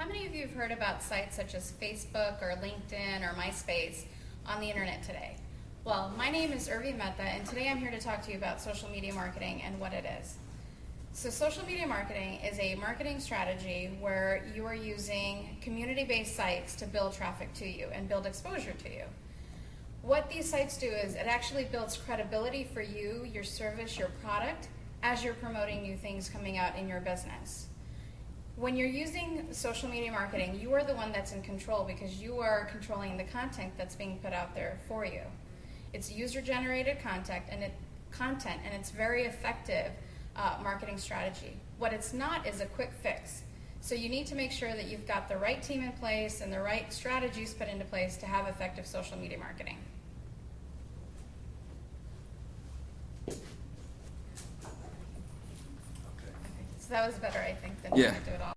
many of you have heard about sites such as Facebook or LinkedIn or MySpace on the internet today? Well, my name is Urvi Mehta, and today I'm here to talk to you about social media marketing and what it is. So social media marketing is a marketing strategy where you are using community-based sites to build traffic to you and build exposure to you. What these sites do is it actually builds credibility for you, your service, your product, as you're promoting new things coming out in your business. When you're using social media marketing, you are the one that's in control because you are controlling the content that's being put out there for you. It's user-generated content, and it's very effective marketing strategy. What it's not is a quick fix. So you need to make sure that you've got the right team in place and the right strategies put into place to have effective social media marketing. So that was better, I think, than trying to do it all.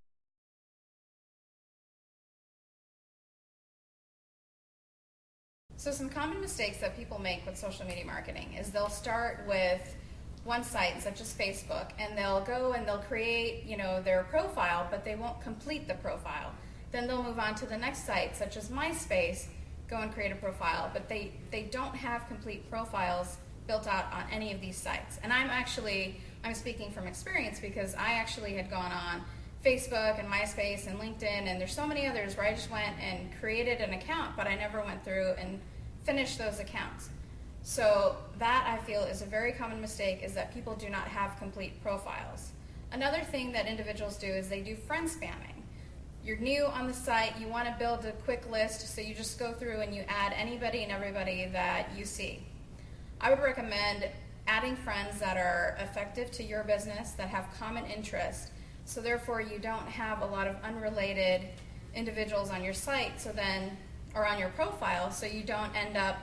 So some common mistakes that people make with social media marketing is they'll start with one site, such as Facebook, and they'll go and they'll create, their profile, but they won't complete the profile. Then they'll move on to the next site, such as MySpace, go and create a profile, but they don't have complete profiles built out on any of these sites. And I'm speaking from experience because I actually had gone on Facebook and MySpace and LinkedIn, and there's so many others where I just went and created an account, but I never went through and finished those accounts. So that, I feel, is a very common mistake, is that people do not have complete profiles. Another thing that individuals do is they do friend spamming. You're new on the site, you want to build a quick list, so you just go through and you add anybody and everybody that you see. I would recommend adding friends that are effective to your business, that have common interest, so therefore you don't have a lot of unrelated individuals on your site, or on your profile, so you don't end up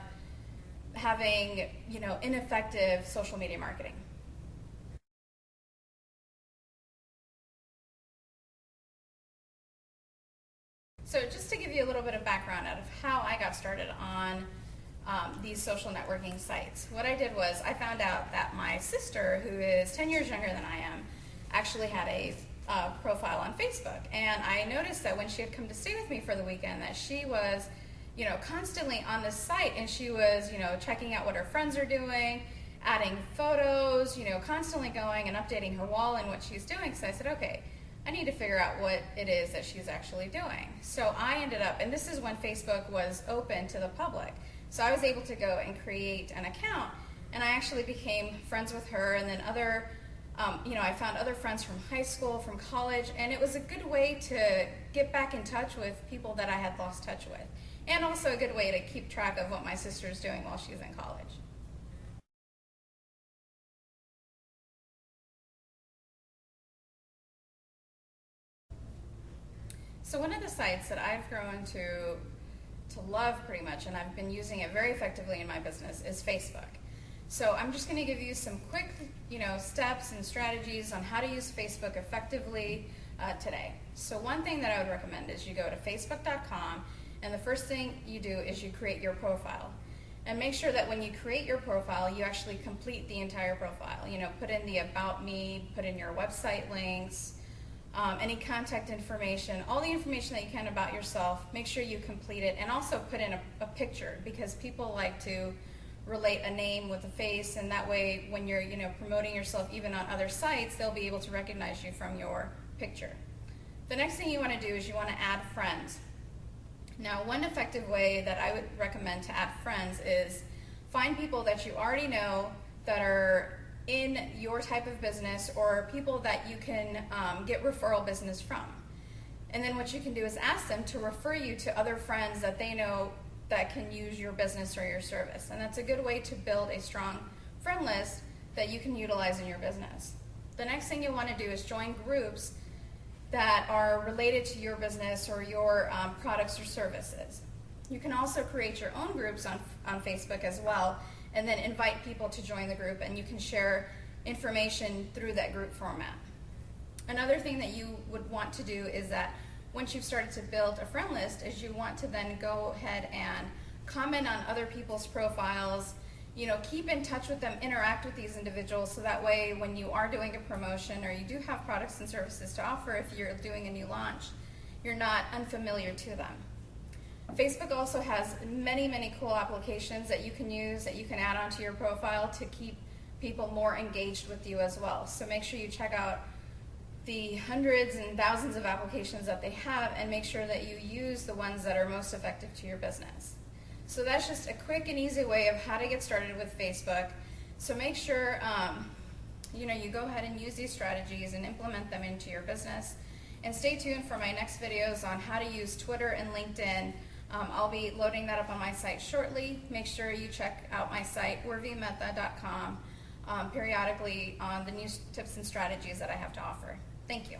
having, ineffective social media marketing. So just to give you a little bit of background out of how I got started on these social networking sites, what I did was I found out that my sister, who is 10 years younger than I am, actually had a profile on Facebook. And I noticed that when she had come to stay with me for the weekend, that she was constantly on this site, and she was, checking out what her friends are doing, adding photos, constantly going and updating her wall and what she's doing. So I said, okay, I need to figure out what it is that she's actually doing. So I ended up, and this is when Facebook was open to the public, so I was able to go and create an account, and I actually became friends with her, and then I found other friends from high school, from college, and it was a good way to get back in touch with people that I had lost touch with. And also a good way to keep track of what my sister's doing while she's in college. So one of the sites that I've grown to love pretty much, and I've been using it very effectively in my business, is Facebook. So I'm just going to give you some quick, steps and strategies on how to use Facebook effectively today. So one thing that I would recommend is you go to facebook.com, and the first thing you do is you create your profile. And make sure that when you create your profile, you actually complete the entire profile. Put in the About Me, put in your website links, any contact information, all the information that you can about yourself. Make sure you complete it, and also put in a picture, because people like to relate a name with a face, and that way when you're promoting yourself even on other sites, they'll be able to recognize you from your picture. The next thing you want to do is you want to add friends. Now, one effective way that I would recommend to add friends is find people that you already know that are in your type of business, or people that you can get referral business from. And then what you can do is ask them to refer you to other friends that they know that can use your business or your service. And that's a good way to build a strong friend list that you can utilize in your business. The next thing you want to do is join groups that are related to your business or your products or services. You can also create your own groups on Facebook as well, and then invite people to join the group, and you can share information through that group format. Another thing that you would want to do is that once you've started to build a friend list, is you want to then go ahead and comment on other people's profiles, keep in touch with them, interact with these individuals, so that way when you are doing a promotion or you do have products and services to offer, if you're doing a new launch, you're not unfamiliar to them. Facebook also has many, many cool applications that you can use, that you can add onto your profile to keep people more engaged with you as well. So make sure you check out the hundreds and thousands of applications that they have, and make sure that you use the ones that are most effective to your business. So that's just a quick and easy way of how to get started with Facebook. So make sure you go ahead and use these strategies and implement them into your business. And stay tuned for my next videos on how to use Twitter and LinkedIn. I'll be loading that up on my site shortly. Make sure you check out my site, urvimehta.com, periodically on the new tips and strategies that I have to offer. Thank you.